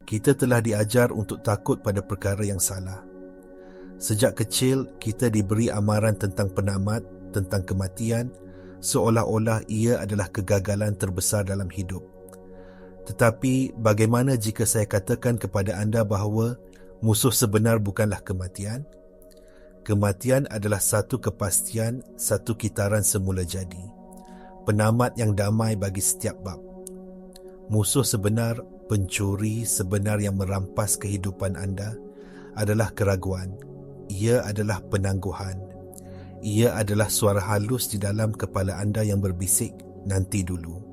Kita telah diajar untuk takut pada perkara yang salah. Sejak kecil, kita diberi amaran tentang penamat, tentang kematian, seolah-olah ia adalah kegagalan terbesar dalam hidup. Tetapi bagaimana jika saya katakan kepada anda bahawa musuh sebenar bukanlah kematian? Kematian adalah satu kepastian, satu kitaran semula jadi. Penamat yang damai bagi setiap bab. Musuh sebenar, pencuri sebenar yang merampas kehidupan anda adalah keraguan. Ia adalah penangguhan. Ia adalah suara halus di dalam kepala anda yang berbisik, nanti dulu.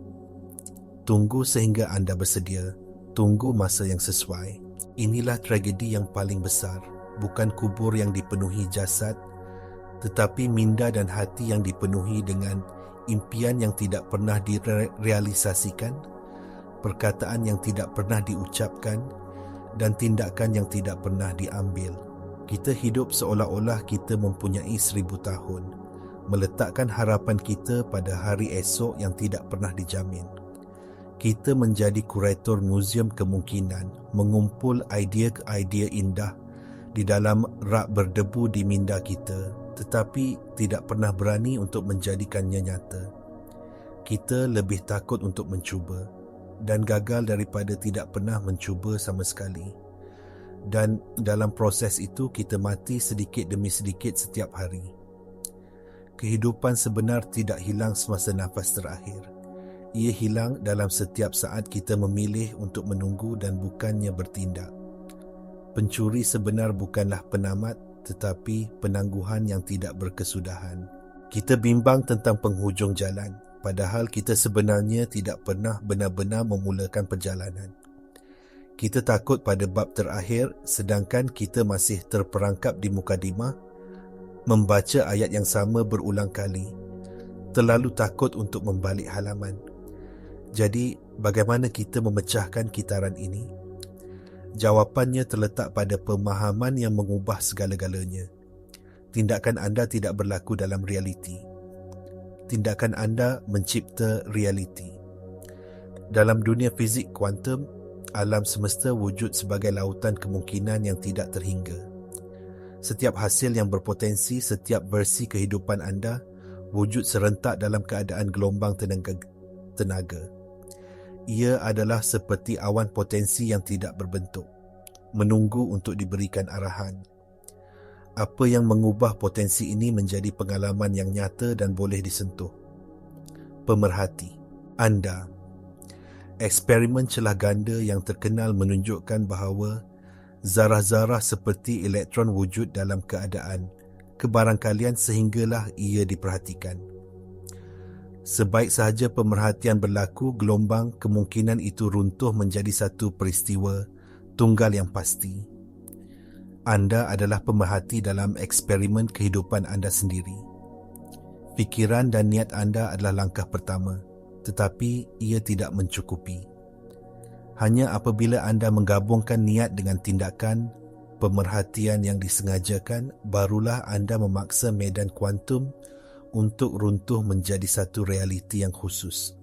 Tunggu sehingga anda bersedia. Tunggu masa yang sesuai. Inilah tragedi yang paling besar. Bukan kubur yang dipenuhi jasad, tetapi minda dan hati yang dipenuhi dengan impian yang tidak pernah direalisasikan, perkataan yang tidak pernah diucapkan, dan tindakan yang tidak pernah diambil. Kita hidup seolah-olah kita mempunyai 1000 tahun, meletakkan harapan kita pada hari esok yang tidak pernah dijamin. Kita menjadi kurator muzium kemungkinan, mengumpul idea-idea indah di dalam rak berdebu di minda kita, tetapi tidak pernah berani untuk menjadikannya nyata. Kita lebih takut untuk mencuba dan gagal daripada tidak pernah mencuba sama sekali. Dan dalam proses itu kita mati sedikit demi sedikit setiap hari. Kehidupan sebenar tidak hilang semasa nafas terakhir. Ia hilang dalam setiap saat kita memilih untuk menunggu dan bukannya bertindak. Pencuri sebenar bukanlah penamat, tetapi penangguhan yang tidak berkesudahan. Kita bimbang tentang penghujung jalan, padahal kita sebenarnya tidak pernah benar-benar memulakan perjalanan. Kita takut pada bab terakhir, sedangkan kita masih terperangkap di mukadimah, membaca ayat yang sama berulang kali. Terlalu takut untuk membalik halaman. Jadi, bagaimana kita memecahkan kitaran ini? Jawapannya terletak pada pemahaman yang mengubah segala-galanya. Tindakan anda tidak berlaku dalam realiti. Tindakan anda mencipta realiti. Dalam dunia fizik kuantum, alam semesta wujud sebagai lautan kemungkinan yang tidak terhingga. Setiap hasil yang berpotensi, setiap versi kehidupan anda wujud serentak dalam keadaan gelombang tenaga. Ia adalah seperti awan potensi yang tidak berbentuk, menunggu untuk diberikan arahan. Apa yang mengubah potensi ini menjadi pengalaman yang nyata dan boleh disentuh? Pemerhati, anda. Eksperimen celah ganda yang terkenal menunjukkan bahawa zarah-zarah seperti elektron wujud dalam keadaan kebarangkalian sehinggalah ia diperhatikan. Sebaik sahaja pemerhatian berlaku, gelombang kemungkinan itu runtuh menjadi satu peristiwa tunggal yang pasti. Anda adalah pemerhati dalam eksperimen kehidupan anda sendiri. Fikiran dan niat anda adalah langkah pertama, tetapi ia tidak mencukupi. Hanya apabila anda menggabungkan niat dengan tindakan, pemerhatian yang disengajakan, barulah anda memaksa medan kuantum untuk runtuh menjadi satu realiti yang khusus.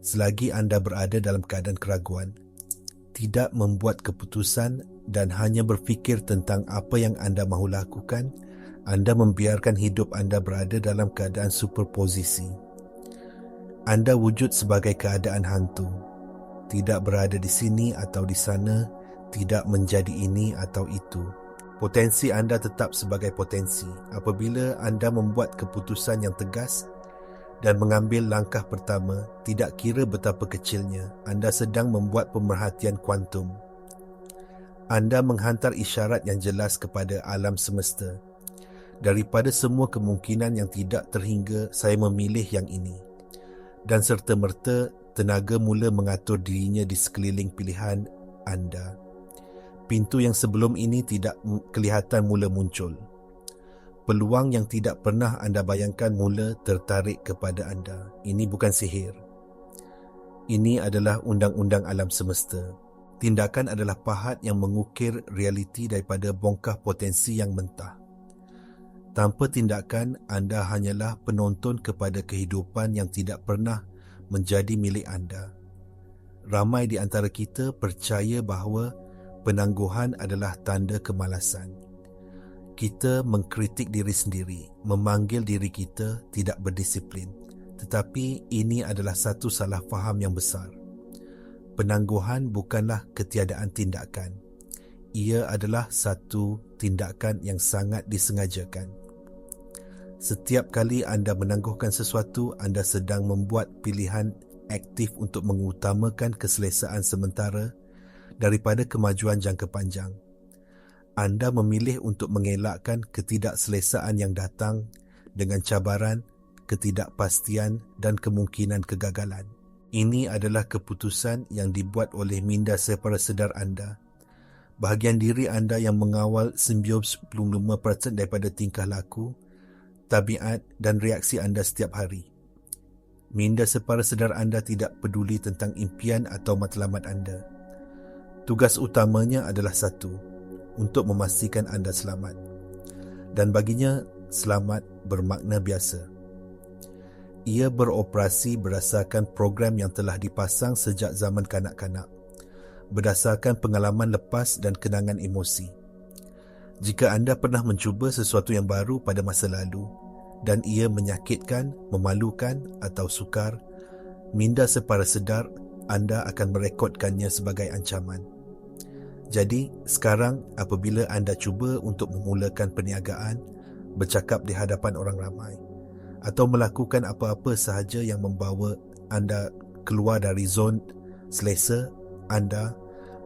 Selagi anda berada dalam keadaan keraguan, tidak membuat keputusan dan hanya berfikir tentang apa yang anda mahu lakukan, anda membiarkan hidup anda berada dalam keadaan superposisi. Anda wujud sebagai keadaan hantu, tidak berada di sini atau di sana, tidak menjadi ini atau itu. Potensi anda tetap sebagai potensi. Apabila anda membuat keputusan yang tegas dan mengambil langkah pertama, tidak kira betapa kecilnya, anda sedang membuat pemerhatian kuantum. Anda menghantar isyarat yang jelas kepada alam semesta. Daripada semua kemungkinan yang tidak terhingga, saya memilih yang ini. Dan serta-merta, tenaga mula mengatur dirinya di sekeliling pilihan anda. Pintu yang sebelum ini tidak kelihatan mula muncul. Peluang yang tidak pernah anda bayangkan mula tertarik kepada anda. Ini bukan sihir. Ini adalah undang-undang alam semesta. Tindakan adalah pahat yang mengukir realiti daripada bongkah potensi yang mentah. Tanpa tindakan, anda hanyalah penonton kepada kehidupan yang tidak pernah menjadi milik anda. ramai di antara kita percaya bahawa penangguhan adalah tanda kemalasan. Kita mengkritik diri sendiri, memanggil diri kita tidak berdisiplin. Tetapi ini adalah satu salah faham yang besar. Penangguhan bukanlah ketiadaan tindakan. Ia adalah satu tindakan yang sangat disengajakan. Setiap kali anda menangguhkan sesuatu, anda sedang membuat pilihan aktif untuk mengutamakan keselesaan sementara daripada kemajuan jangka panjang. Anda memilih untuk mengelakkan ketidakselesaan yang datang dengan cabaran, ketidakpastian dan kemungkinan kegagalan. Ini adalah keputusan yang dibuat oleh minda secara sedar anda. Bahagian diri anda yang mengawal 95% daripada tingkah laku, tabiat dan reaksi anda setiap hari. Minda secara sedar anda tidak peduli tentang impian atau matlamat anda. Tugas utamanya adalah satu, untuk memastikan anda selamat. Dan baginya, selamat bermakna biasa. Ia beroperasi berdasarkan program yang telah dipasang sejak zaman kanak-kanak, berdasarkan pengalaman lepas dan kenangan emosi. Jika anda pernah mencuba sesuatu yang baru pada masa lalu dan ia menyakitkan, memalukan atau sukar, minda secara sedar anda akan merekodkannya sebagai ancaman. Jadi, sekarang apabila anda cuba untuk memulakan perniagaan, bercakap di hadapan orang ramai, atau melakukan apa-apa sahaja yang membawa anda keluar dari zon selesa anda,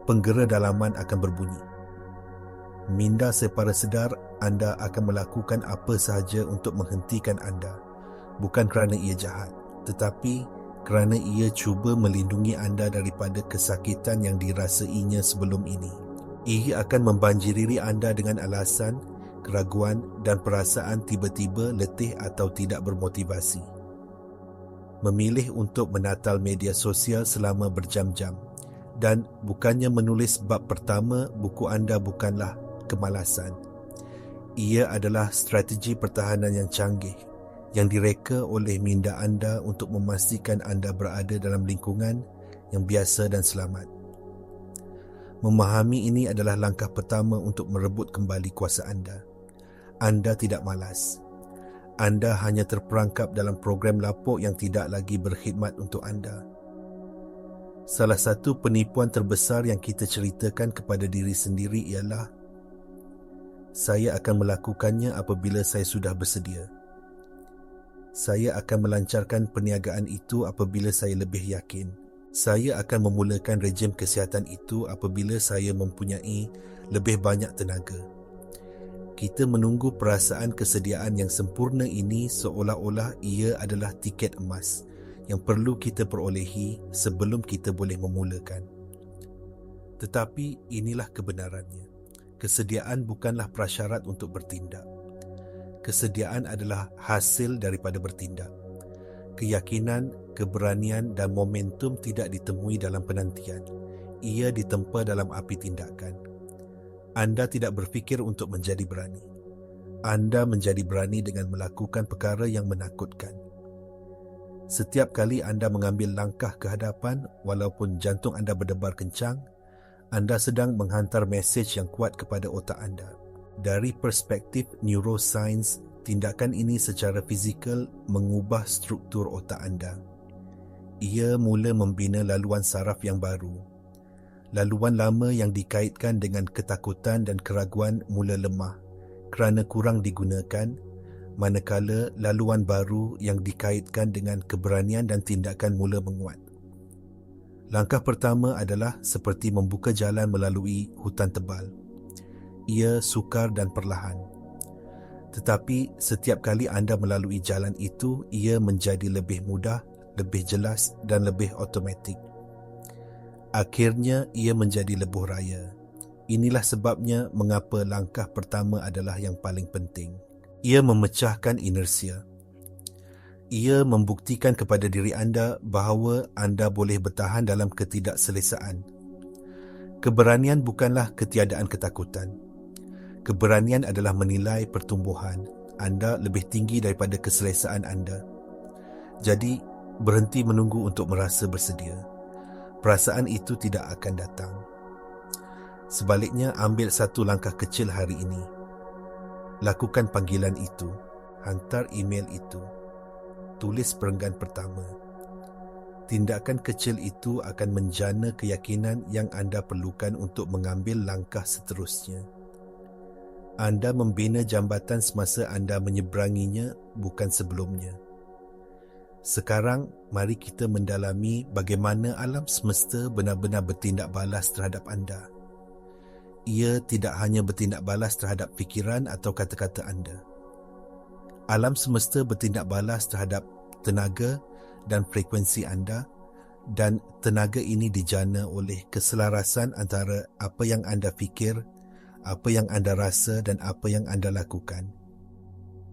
penggera dalaman akan berbunyi. Minda secara sedar anda akan melakukan apa sahaja untuk menghentikan anda, bukan kerana ia jahat, tetapi kerana ia cuba melindungi anda daripada kesakitan yang dirasainya sebelum ini. Ia akan membanjiri anda dengan alasan, keraguan dan perasaan tiba-tiba letih atau tidak bermotivasi. Memilih untuk menatal media sosial selama berjam-jam dan bukannya menulis bab pertama buku anda bukanlah kemalasan. Ia adalah strategi pertahanan yang canggih yang direka oleh minda anda untuk memastikan anda berada dalam lingkungan yang biasa dan selamat. Memahami ini adalah langkah pertama untuk merebut kembali kuasa anda. Anda tidak malas. Anda hanya terperangkap dalam program lapuk yang tidak lagi berkhidmat untuk anda. Salah satu penipuan terbesar yang kita ceritakan kepada diri sendiri ialah, saya akan melakukannya apabila saya sudah bersedia. Saya akan melancarkan perniagaan itu apabila saya lebih yakin. Saya akan memulakan rejim kesihatan itu apabila saya mempunyai lebih banyak tenaga. Kita menunggu perasaan kesediaan yang sempurna ini seolah-olah ia adalah tiket emas yang perlu kita perolehi sebelum kita boleh memulakan. Tetapi inilah kebenarannya. Kesediaan bukanlah prasyarat untuk bertindak. Kesediaan adalah hasil daripada bertindak. Keyakinan, keberanian dan momentum tidak ditemui dalam penantian. Ia ditempa dalam api tindakan. Anda tidak berfikir untuk menjadi berani. Anda menjadi berani dengan melakukan perkara yang menakutkan. Setiap kali anda mengambil langkah ke hadapan, walaupun jantung anda berdebar kencang, anda sedang menghantar mesej yang kuat kepada otak anda. Dari perspektif neuroscience, tindakan ini secara fizikal mengubah struktur otak anda. Ia mula membina laluan saraf yang baru. Laluan lama yang dikaitkan dengan ketakutan dan keraguan mula lemah kerana kurang digunakan, manakala laluan baru yang dikaitkan dengan keberanian dan tindakan mula menguat. Langkah pertama adalah seperti membuka jalan melalui hutan tebal. Ia sukar dan perlahan. Tetapi setiap kali anda melalui jalan itu, ia menjadi lebih mudah, lebih jelas dan lebih automatik. Akhirnya ia menjadi lebuh raya. Inilah sebabnya mengapa langkah pertama adalah yang paling penting. Ia memecahkan inersia. Ia membuktikan kepada diri anda bahawa anda boleh bertahan dalam ketidakselesaan. Keberanian bukanlah ketiadaan ketakutan. Keberanian adalah menilai pertumbuhan anda lebih tinggi daripada keselesaan anda. Jadi, berhenti menunggu untuk merasa bersedia. perasaan itu tidak akan datang. Sebaliknya, ambil satu langkah kecil hari ini. Lakukan panggilan itu, hantar email itu, tulis perenggan pertama. Tindakan kecil itu akan menjana keyakinan yang anda perlukan untuk mengambil langkah seterusnya. Anda membina jambatan semasa anda menyeberanginya, bukan sebelumnya. Sekarang, mari kita mendalami bagaimana alam semesta benar-benar bertindak balas terhadap anda. Ia tidak hanya bertindak balas terhadap fikiran atau kata-kata anda. Alam semesta bertindak balas terhadap tenaga dan frekuensi anda, dan tenaga ini dijana oleh keselarasan antara apa yang anda fikir, apa yang anda rasa dan apa yang anda lakukan.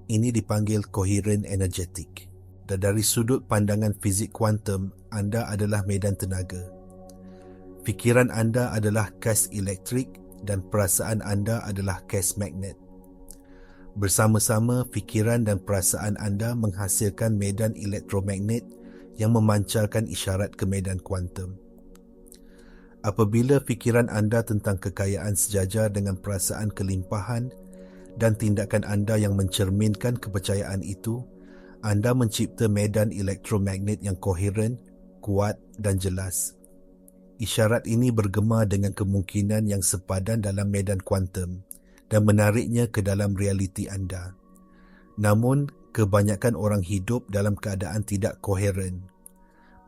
Ini dipanggil koheren energetik. Dan dari sudut pandangan fizik kuantum, anda adalah medan tenaga. Fikiran anda adalah kas elektrik dan perasaan anda adalah kas magnet. Bersama-sama, fikiran dan perasaan anda menghasilkan medan elektromagnet yang memancarkan isyarat ke medan kuantum. Apabila fikiran anda tentang kekayaan sejajar dengan perasaan kelimpahan dan tindakan anda yang mencerminkan kepercayaan itu, anda mencipta medan elektromagnet yang koheren, kuat dan jelas. Isyarat ini bergema dengan kemungkinan yang sepadan dalam medan kuantum dan menariknya ke dalam realiti anda. Namun, kebanyakan orang hidup dalam keadaan tidak koheren.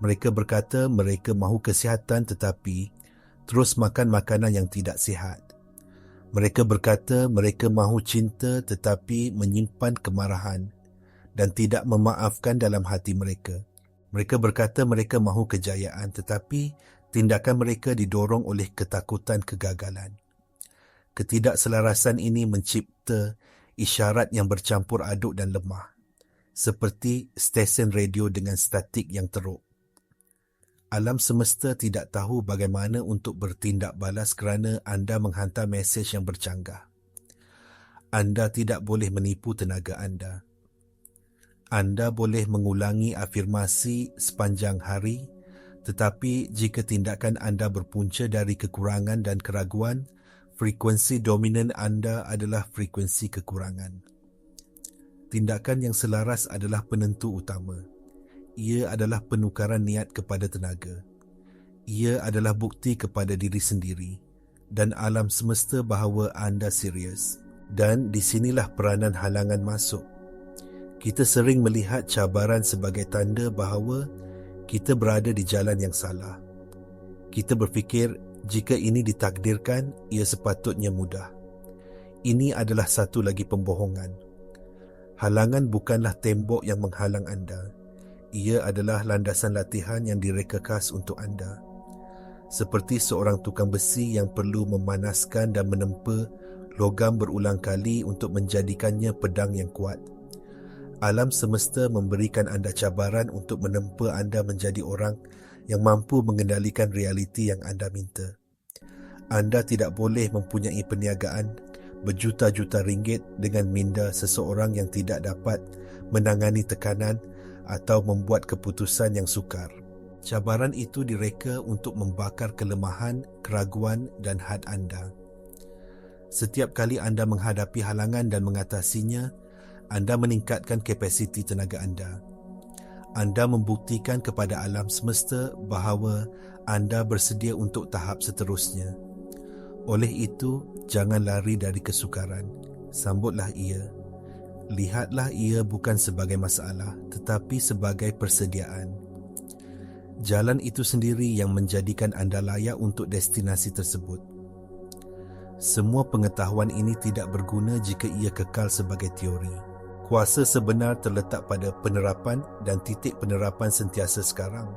Mereka berkata mereka mahu kesihatan tetapi terus makan makanan yang tidak sihat. Mereka berkata mereka mahu cinta tetapi menyimpan kemarahan dan tidak memaafkan dalam hati mereka. Mereka berkata mereka mahu kejayaan tetapi tindakan mereka didorong oleh ketakutan kegagalan. Ketidakselarasan ini mencipta isyarat yang bercampur aduk dan lemah, seperti stesen radio dengan statik yang teruk. Alam semesta tidak tahu bagaimana untuk bertindak balas kerana anda menghantar mesej yang bercanggah. Anda tidak boleh menipu tenaga anda. Anda boleh mengulangi afirmasi sepanjang hari, tetapi jika tindakan anda berpunca dari kekurangan dan keraguan, frekuensi dominan anda adalah frekuensi kekurangan. Tindakan yang selaras adalah penentu utama. Ia adalah penukaran niat kepada tenaga. Ia adalah bukti kepada diri sendiri dan alam semesta bahawa anda serius. Dan di sinilah peranan halangan masuk. Kita sering melihat cabaran sebagai tanda bahawa kita berada di jalan yang salah. Kita berfikir jika ini ditakdirkan, ia sepatutnya mudah. Ini adalah satu lagi pembohongan. Halangan bukanlah tembok yang menghalang anda. Ia adalah landasan latihan yang direka khas untuk anda. Seperti seorang tukang besi yang perlu memanaskan dan menempa logam berulang kali untuk menjadikannya pedang yang kuat. Alam semesta memberikan anda cabaran untuk menempa anda menjadi orang yang mampu mengendalikan realiti yang anda minta. Anda tidak boleh mempunyai perniagaan berjuta-juta ringgit dengan minda seseorang yang tidak dapat menangani tekanan atau membuat keputusan yang sukar. Cabaran itu direka untuk membakar kelemahan, keraguan dan had anda. Setiap kali anda menghadapi halangan dan mengatasinya, anda meningkatkan kapasiti tenaga anda. Anda membuktikan kepada alam semesta bahawa anda bersedia untuk tahap seterusnya. Oleh itu, jangan lari dari kesukaran. Sambutlah ia. Lihatlah ia bukan sebagai masalah, tetapi sebagai persediaan. Jalan itu sendiri yang menjadikan anda layak untuk destinasi tersebut. Semua pengetahuan ini tidak berguna jika ia kekal sebagai teori. Kuasa sebenar terletak pada penerapan dan titik penerapan sentiasa sekarang.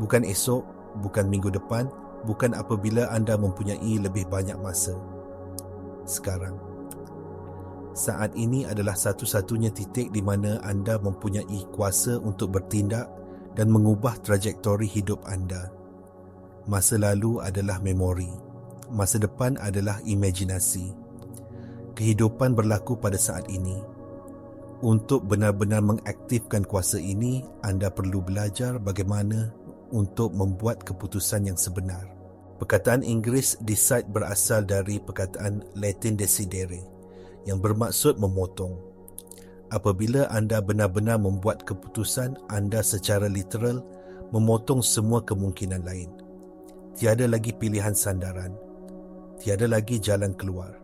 Bukan esok, bukan minggu depan, bukan apabila anda mempunyai lebih banyak masa. Sekarang. Saat ini adalah satu-satunya titik di mana anda mempunyai kuasa untuk bertindak dan mengubah trajektori hidup anda. Masa lalu adalah memori. Masa depan adalah imajinasi. Kehidupan berlaku pada saat ini. Untuk benar-benar mengaktifkan kuasa ini, anda perlu belajar bagaimana untuk membuat keputusan yang sebenar. Perkataan Inggeris decide berasal dari perkataan Latin decidere yang bermaksud memotong. Apabila anda benar-benar membuat keputusan, anda secara literal memotong semua kemungkinan lain. Tiada lagi pilihan sandaran. Tiada lagi jalan keluar.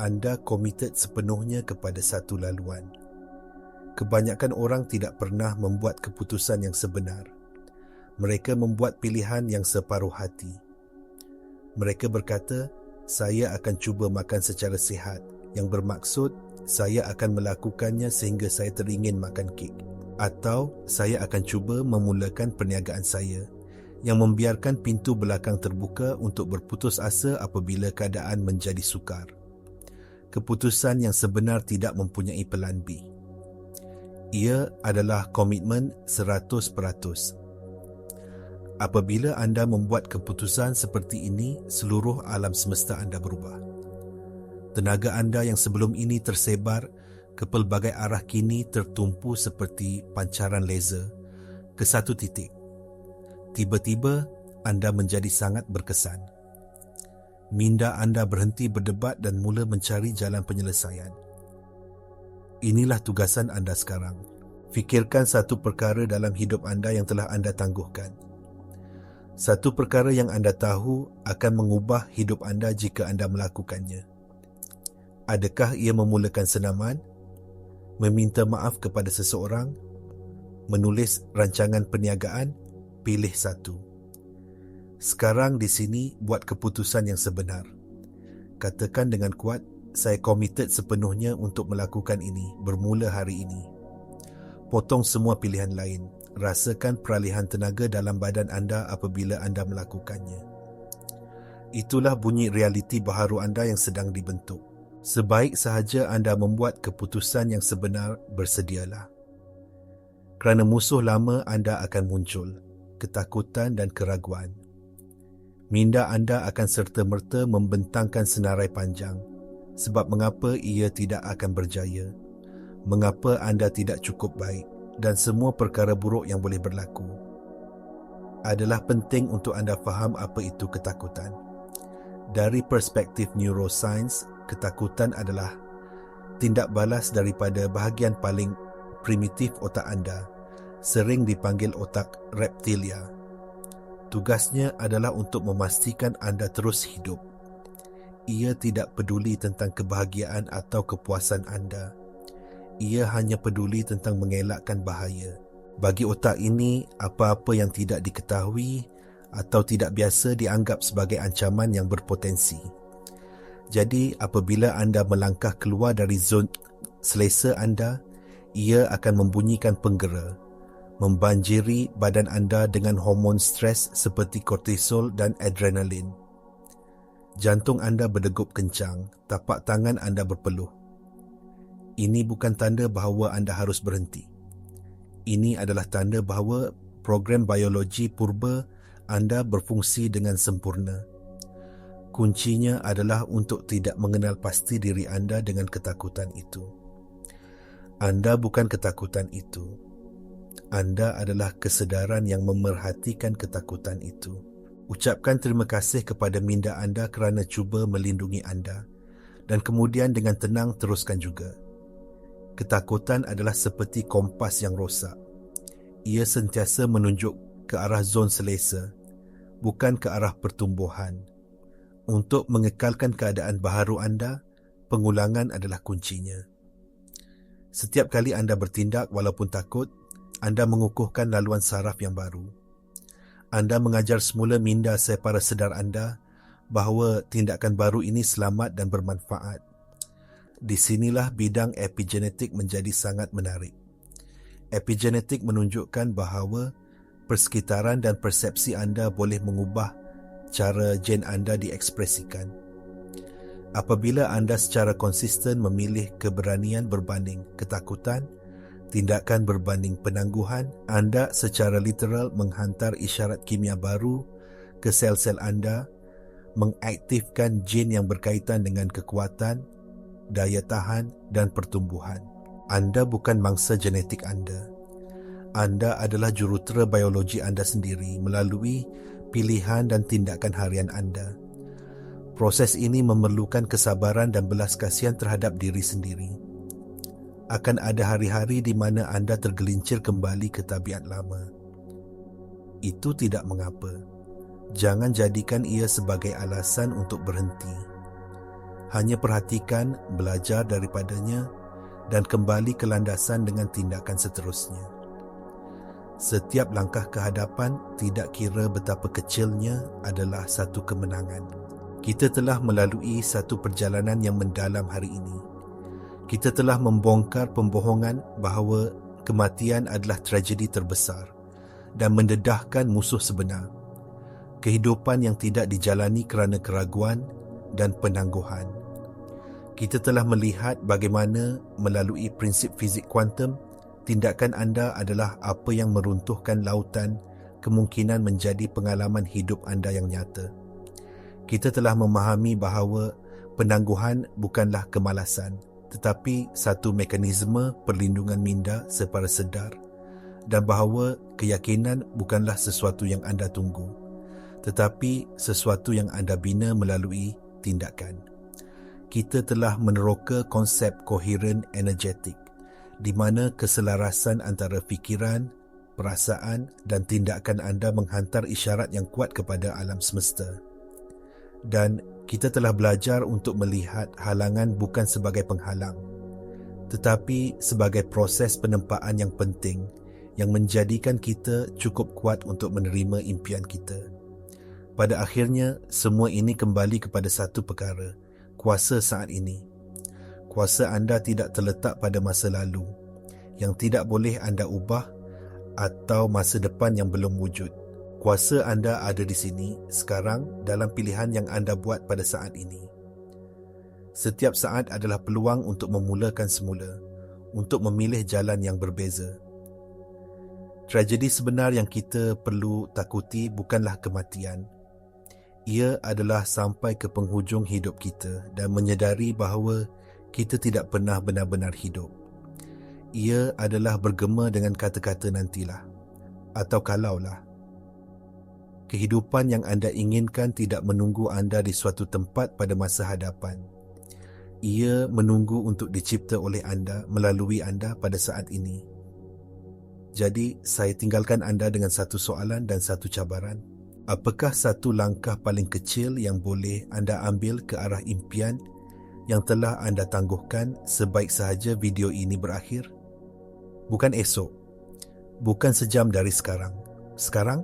Anda committed sepenuhnya kepada satu laluan. Kebanyakan orang tidak pernah membuat keputusan yang sebenar. Mereka membuat pilihan yang separuh hati. Mereka berkata, saya akan cuba makan secara sihat, yang bermaksud saya akan melakukannya sehingga saya teringin makan kek. Atau saya akan cuba memulakan perniagaan saya, yang membiarkan pintu belakang terbuka untuk berputus asa apabila keadaan menjadi sukar. Keputusan yang sebenar tidak mempunyai pelan B. Ia adalah komitmen 100%. Apabila anda membuat keputusan seperti ini, seluruh alam semesta anda berubah. Tenaga anda yang sebelum ini tersebar ke pelbagai arah kini tertumpu seperti pancaran laser ke satu titik. Tiba-tiba anda menjadi sangat berkesan. Minda anda berhenti berdebat dan mula mencari jalan penyelesaian. Inilah tugasan anda sekarang. Fikirkan satu perkara dalam hidup anda yang telah anda tangguhkan. Satu perkara yang anda tahu akan mengubah hidup anda jika anda melakukannya. Adakah ia memulakan senaman, meminta maaf kepada seseorang, menulis rancangan perniagaan? Pilih satu. Sekarang di sini buat keputusan yang sebenar. Katakan dengan kuat, saya committed sepenuhnya untuk melakukan ini bermula hari ini. Potong semua pilihan lain. Rasakan peralihan tenaga dalam badan anda apabila anda melakukannya. Itulah bunyi realiti baharu anda yang sedang dibentuk. Sebaik sahaja anda membuat keputusan yang sebenar, bersedialah. Kerana musuh lama anda akan muncul, ketakutan dan keraguan. Minda anda akan serta-merta membentangkan senarai panjang. Sebab mengapa ia tidak akan berjaya? Mengapa anda tidak cukup baik? Dan semua perkara buruk yang boleh berlaku. Adalah penting untuk anda faham apa itu ketakutan. Dari perspektif neuroscience, ketakutan adalah tindak balas daripada bahagian paling primitif otak anda, sering dipanggil otak reptilia. Tugasnya adalah untuk memastikan anda terus hidup. Ia tidak peduli tentang kebahagiaan atau kepuasan anda. Ia hanya peduli tentang mengelakkan bahaya. Bagi otak ini, apa-apa yang tidak diketahui atau tidak biasa dianggap sebagai ancaman yang berpotensi. Jadi, apabila anda melangkah keluar dari zon selesa anda, ia akan membunyikan penggera, membanjiri badan anda dengan hormon stres seperti kortisol dan adrenalin. Jantung anda berdegup kencang, tapak tangan anda berpeluh. Ini bukan tanda bahawa anda harus berhenti. Ini adalah tanda bahawa program biologi purba anda berfungsi dengan sempurna. Kuncinya adalah untuk tidak mengenal pasti diri anda dengan ketakutan itu. Anda bukan ketakutan itu. Anda adalah kesedaran yang memerhatikan ketakutan itu. Ucapkan terima kasih kepada minda anda kerana cuba melindungi anda dan kemudian dengan tenang teruskan juga. Ketakutan adalah seperti kompas yang rosak. Ia sentiasa menunjuk ke arah zon selesa, bukan ke arah pertumbuhan. Untuk mengekalkan keadaan baharu anda, pengulangan adalah kuncinya. Setiap kali anda bertindak walaupun takut, anda mengukuhkan laluan saraf yang baru. Anda mengajar semula minda separa sedar anda bahawa tindakan baru ini selamat dan bermanfaat. Di sinilah bidang epigenetik menjadi sangat menarik. Epigenetik menunjukkan bahawa persekitaran dan persepsi anda boleh mengubah cara gen anda diekspresikan. Apabila anda secara konsisten memilih keberanian berbanding ketakutan, tindakan berbanding penangguhan, anda secara literal menghantar isyarat kimia baru ke sel-sel anda, mengaktifkan gen yang berkaitan dengan kekuatan, daya tahan dan pertumbuhan. Anda bukan mangsa genetik anda. Anda adalah jurutera biologi anda sendiri melalui pilihan dan tindakan harian anda. Proses ini memerlukan kesabaran dan belas kasihan terhadap diri sendiri. Akan ada hari-hari di mana anda tergelincir kembali ke tabiat lama. Itu tidak mengapa. Jangan jadikan ia sebagai alasan untuk berhenti. Hanya perhatikan, belajar daripadanya dan kembali ke landasan dengan tindakan seterusnya. Setiap langkah ke hadapan, tidak kira betapa kecilnya, adalah satu kemenangan. Kita telah melalui satu perjalanan yang mendalam hari ini. Kita telah membongkar pembohongan bahawa kematian adalah tragedi terbesar dan mendedahkan musuh sebenar. Kehidupan yang tidak dijalani kerana keraguan dan penangguhan. Kita telah melihat bagaimana melalui prinsip fizik kuantum, tindakan anda adalah apa yang meruntuhkan lautan kemungkinan menjadi pengalaman hidup anda yang nyata. Kita telah memahami bahawa penangguhan bukanlah kemalasan, tetapi satu mekanisme perlindungan minda secara sedar, dan bahawa keyakinan bukanlah sesuatu yang anda tunggu, tetapi sesuatu yang anda bina melalui tindakan. Kita telah meneroka konsep koheren energetik, di mana keselarasan antara fikiran, perasaan dan tindakan anda menghantar isyarat yang kuat kepada alam semesta. Dan kita telah belajar untuk melihat halangan bukan sebagai penghalang, tetapi sebagai proses penempaan yang penting yang menjadikan kita cukup kuat untuk menerima impian kita. Pada akhirnya, semua ini kembali kepada satu perkara, kuasa saat ini. Kuasa anda tidak terletak pada masa lalu, yang tidak boleh anda ubah, atau masa depan yang belum wujud. Kuasa anda ada di sini, sekarang, dalam pilihan yang anda buat pada saat ini. Setiap saat adalah peluang untuk memulakan semula, untuk memilih jalan yang berbeza. Tragedi sebenar yang kita perlu takuti bukanlah kematian. Ia adalah sampai ke penghujung hidup kita dan menyedari bahawa kita tidak pernah benar-benar hidup. Ia adalah bergema dengan kata-kata nantilah, atau kalaulah. Kehidupan yang anda inginkan tidak menunggu anda di suatu tempat pada masa hadapan. Ia menunggu untuk dicipta oleh anda melalui anda pada saat ini. Jadi, saya tinggalkan anda dengan satu soalan dan satu cabaran. Apakah satu langkah paling kecil yang boleh anda ambil ke arah impian yang telah anda tangguhkan sebaik sahaja video ini berakhir? Bukan esok, bukan sejam dari sekarang. Sekarang,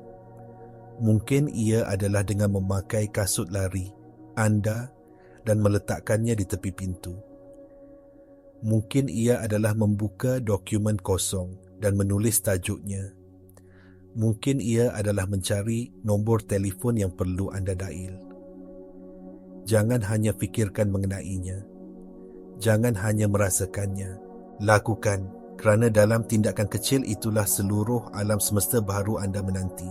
mungkin ia adalah dengan memakai kasut lari anda dan meletakkannya di tepi pintu. Mungkin ia adalah membuka dokumen kosong dan menulis tajuknya. Mungkin ia adalah mencari nombor telefon yang perlu anda dial. Jangan hanya fikirkan mengenainya. Jangan hanya merasakannya. Lakukan, kerana dalam tindakan kecil itulah seluruh alam semesta baharu anda menanti.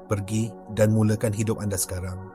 Pergi dan mulakan hidup anda sekarang.